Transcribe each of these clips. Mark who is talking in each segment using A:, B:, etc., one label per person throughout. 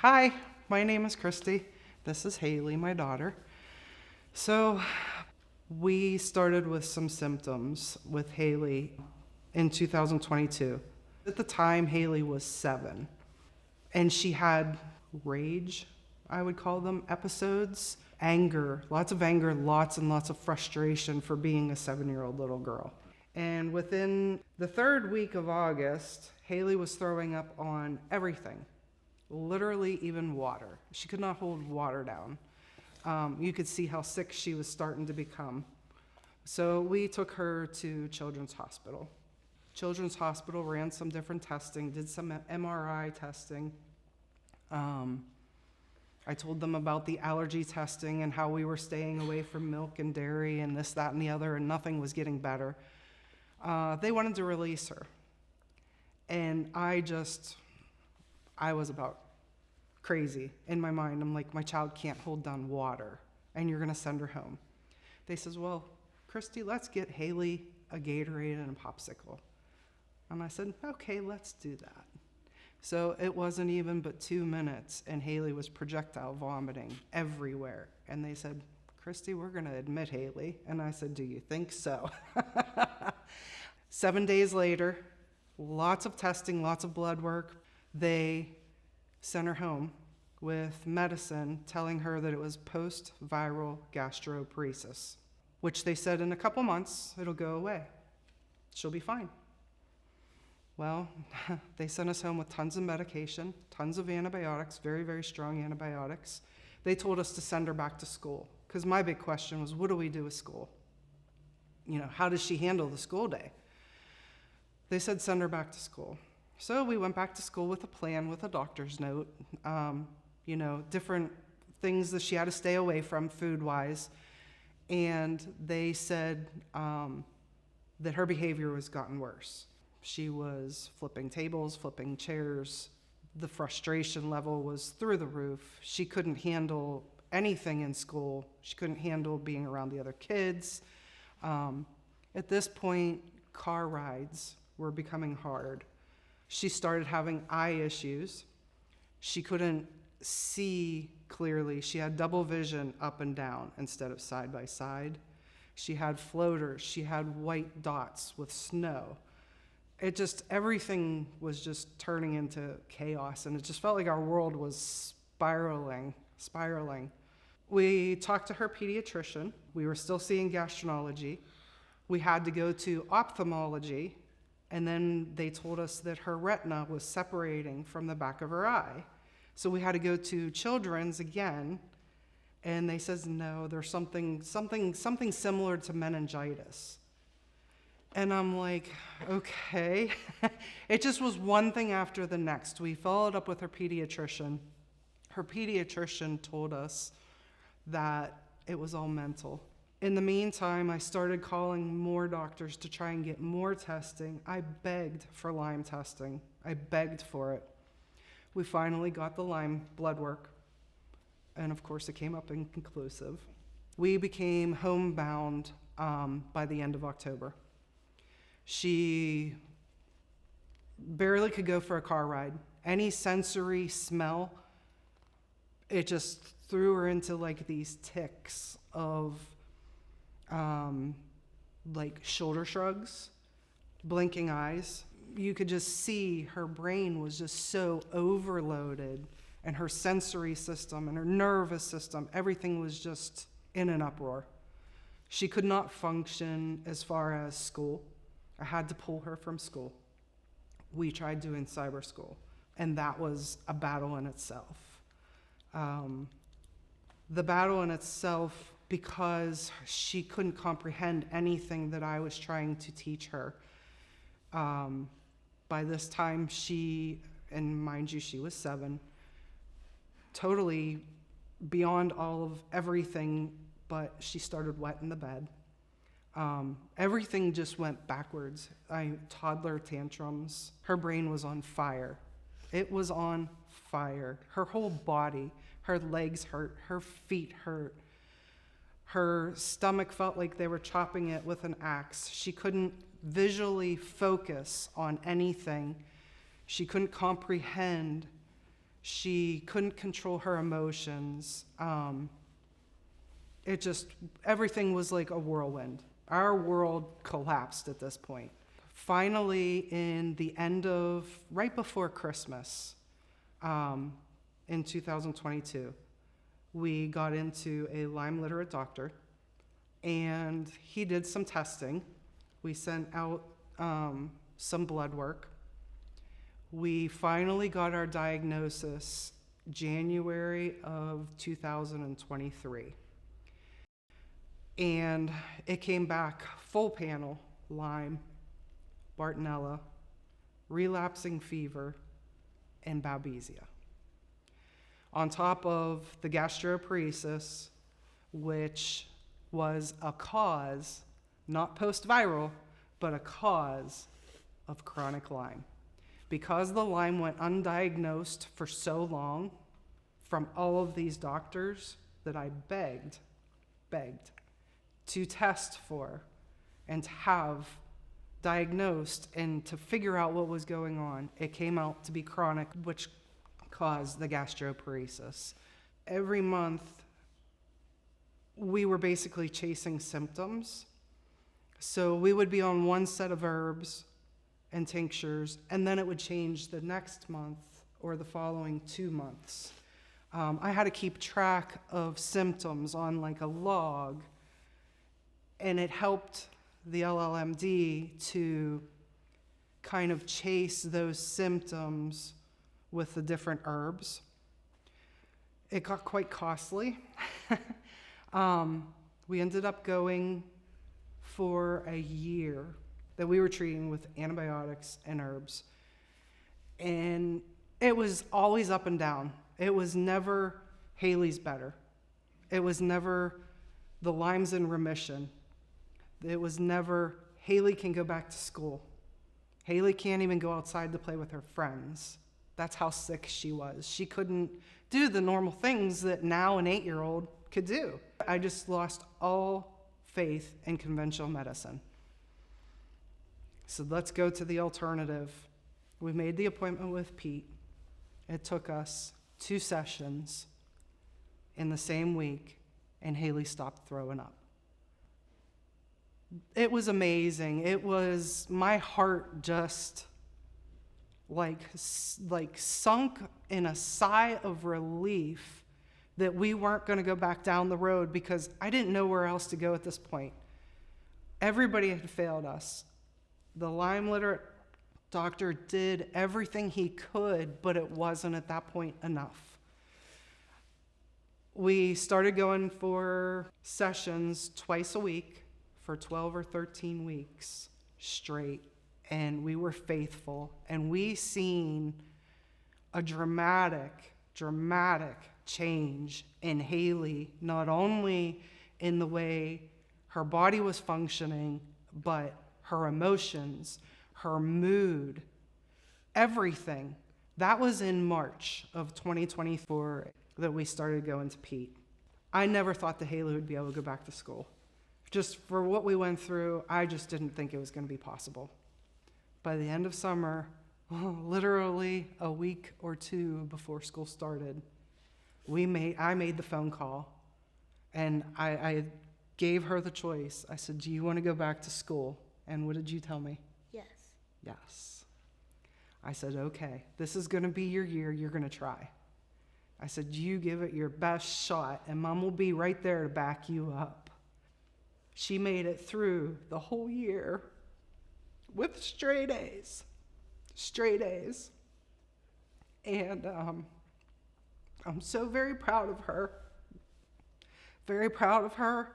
A: Hi, my name is Christy. This is Haylee, my daughter. So, we started with some symptoms with Haylee in 2022. At the time, Haylee was 7, and she had rage, I would call them, episodes. Anger, lots of anger, lots and lots of frustration for being a 7-year-old little girl. And within the 3rd week of August, Haylee was throwing up on everything. Literally even water. She could not hold water down. You could see how sick she was starting to become. So we took her to Children's Hospital. Children's Hospital ran some different testing, did some MRI testing. I told them about the allergy testing and how we were staying away from milk and dairy and this, that, and the other, and nothing was getting better. They wanted to release her. And I was about crazy in my mind. I'm like, my child can't hold down water, and you're gonna send her home. They says, well, Christy, let's get Haylee a Gatorade and a popsicle. And I said, okay, let's do that. So it wasn't even but 2 minutes, and Haylee was projectile vomiting everywhere. And they said, Christy, we're gonna admit Haylee. And I said, do you think so? 7 days later, lots of testing, lots of blood work. They sent her home with medicine telling her that it was post-viral gastroparesis, which they said in a couple months, it'll go away. She'll be fine. Well, they sent us home with tons of medication, tons of antibiotics, very, very strong antibiotics. They told us to send her back to school, because my big question was, what do we do with school? How does she handle the school day? They said, send her back to school. So we went back to school with a plan, with a doctor's note, different things that she had to stay away from food-wise. And they said that her behavior was gotten worse. She was flipping tables, flipping chairs. The frustration level was through the roof. She couldn't handle anything in school. She couldn't handle being around the other kids. At this point, car rides were becoming hard. She started having eye issues. She couldn't see clearly. She had double vision up and down instead of side by side. She had floaters. She had white dots with snow. Everything was just turning into chaos, and it just felt like our world was spiraling. We talked to her pediatrician. We were still seeing gastroenterology. We had to go to ophthalmology. And then they told us that her retina was separating from the back of her eye. So we had to go to Children's again, and they says, no, there's something similar to meningitis. And I'm like, okay. It just was one thing after the next. We followed up with her pediatrician. Her pediatrician told us that it was all mental. In the meantime, I started calling more doctors to try and get more testing. I begged for Lyme testing. I begged for it. We finally got the Lyme blood work, and of course it came up inconclusive. We became homebound by the end of October. She barely could go for a car ride. Any sensory smell, it just threw her into like these tics of shoulder shrugs, blinking eyes. You could just see her brain was just so overloaded, and her sensory system and her nervous system, everything was just in an uproar. She could not function as far as school. I had to pull her from school. We tried doing cyber school, and that was a battle in itself. The battle in itself, because she couldn't comprehend anything that I was trying to teach her. By this time, and mind you, she was 7, totally beyond all of everything, but she started wetting the bed. Everything just went backwards. Toddler tantrums. Her brain was on fire. It was on fire. Her whole body, her legs hurt, her feet hurt. Her stomach felt like they were chopping it with an axe. She couldn't visually focus on anything. She couldn't comprehend She couldn't control her emotions. Everything was like a whirlwind. Our world collapsed at this point. Finally, right before Christmas, in 2022, we got into a Lyme literate doctor, and he did some testing. We sent out some blood work. We finally got our diagnosis January of 2023. And it came back full panel: Lyme, Bartonella, relapsing fever, and Babesia. On top of the gastroparesis, which was a cause, not post-viral, but a cause of chronic Lyme. Because the Lyme went undiagnosed for so long from all of these doctors that I begged to test for and to have diagnosed and to figure out what was going on, it came out to be chronic, which caused the gastroparesis. Every month, we were basically chasing symptoms. So we would be on one set of herbs and tinctures, and then it would change the next month or the following 2 months. I had to keep track of symptoms on like a log, and it helped the LLMD to kind of chase those symptoms with the different herbs. It got quite costly. We ended up going for a year that we were treating with antibiotics and herbs. And it was always up and down. It was never Haylee's better. It was never the Lyme's in remission. It was never Haylee can go back to school. Haylee can't even go outside to play with her friends. That's how sick she was. She couldn't do the normal things that now an 8-year-old could do. I just lost all faith in conventional medicine. So let's go to the alternative. We made the appointment with Pete. It took us 2 sessions in the same week, and Haylee stopped throwing up. It was amazing. It was, my heart just like sunk in a sigh of relief that we weren't going to go back down the road, because I didn't know where else to go at this point. Everybody had failed us. The Lyme literate doctor did everything he could, but it wasn't at that point enough. We started going for sessions twice a week for 12 or 13 weeks straight, and we were faithful, and we seen a dramatic change in Haylee, not only in the way her body was functioning, but her emotions, her mood, everything. That was in March of 2024 that we started going to Pete. I never thought that Haylee would be able to go back to school. Just for what we went through, I just didn't think it was going to be possible. By the end of summer, literally a week or 2 before school started, I made the phone call, and I gave her the choice. I said, do you want to go back to school? And what did you tell me?
B: Yes.
A: Yes. I said, okay, this is going to be your year. You're going to try. I said, you give it your best shot, and Mom will be right there to back you up. She made it through the whole year with straight A's. And I'm so very proud of her. Very proud of her.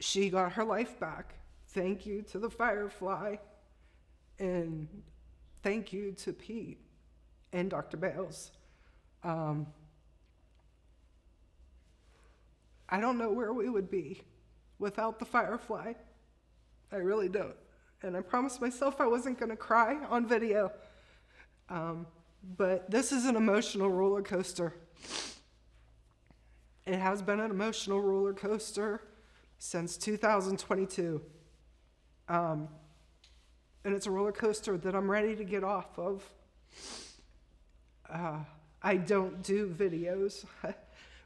A: She got her life back. Thank you to the Firefly. And thank you to Pete and Dr. Bales. I don't know where we would be without the Firefly. I really don't. And I promised myself I wasn't going to cry on video. But this is an emotional roller coaster. It has been an emotional roller coaster since 2022. And it's a roller coaster that I'm ready to get off of. I don't do videos,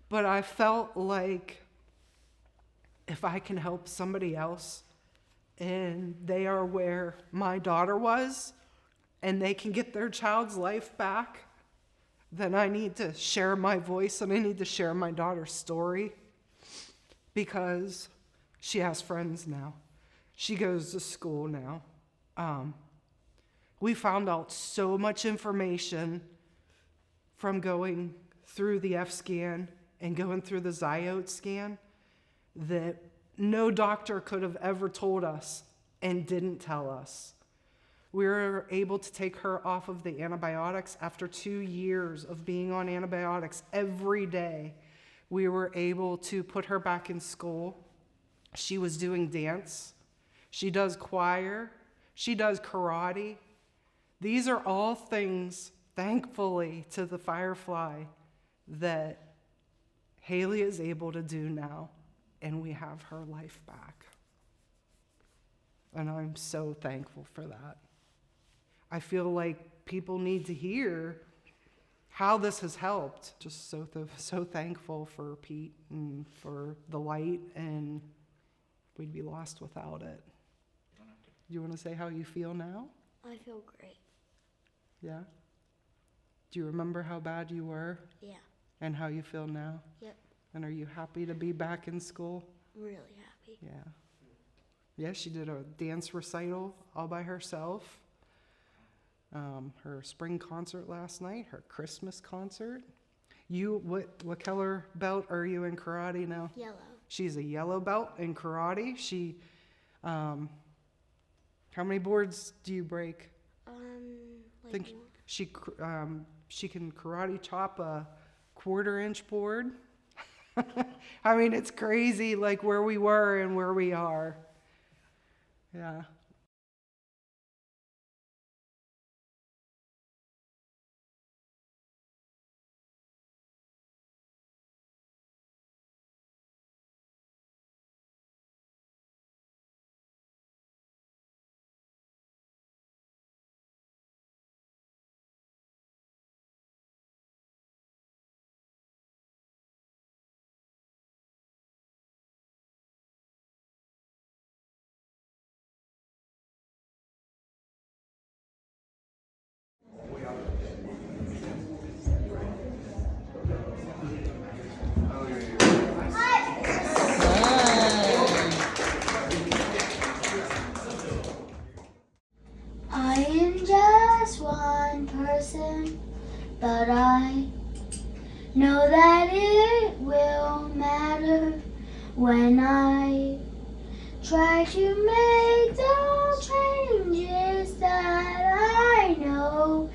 A: but I felt like if I can help somebody else and they are where my daughter was and they can get their child's life back, then I need to share my voice and I need to share my daughter's story because she has friends now. She goes to school now. We found out so much information from going through the F-scan and going through the Zyote scan that no doctor could have ever told us and didn't tell us. We were able to take her off of the antibiotics after 2 years of being on antibiotics every day. We were able to put her back in school. She was doing dance. She does choir. She does karate. These are all things, thankfully, to the Firefly that Haylee is able to do now, and we have her life back. And I'm so thankful for that. I feel like people need to hear how this has helped. Just so thankful for Pete and for the light, and we'd be lost without it. Do you want to say how you feel now?
B: I feel great.
A: Yeah? Do you remember how bad you were?
B: Yeah.
A: And how you feel now?
B: Yep.
A: And are you happy to be back in school?
B: Really happy.
A: Yeah. Yeah, she did a dance recital all by herself. Her spring concert last night, her Christmas concert. What color belt are you in karate now?
B: Yellow.
A: She's a yellow belt in karate. She, how many boards do you break?
B: Like
A: Think she can karate chop a 1/4-inch board. I mean, it's crazy, like where we were and where we are. Yeah.
B: I am just one person, but I know that it will matter when I try to make the changes that I know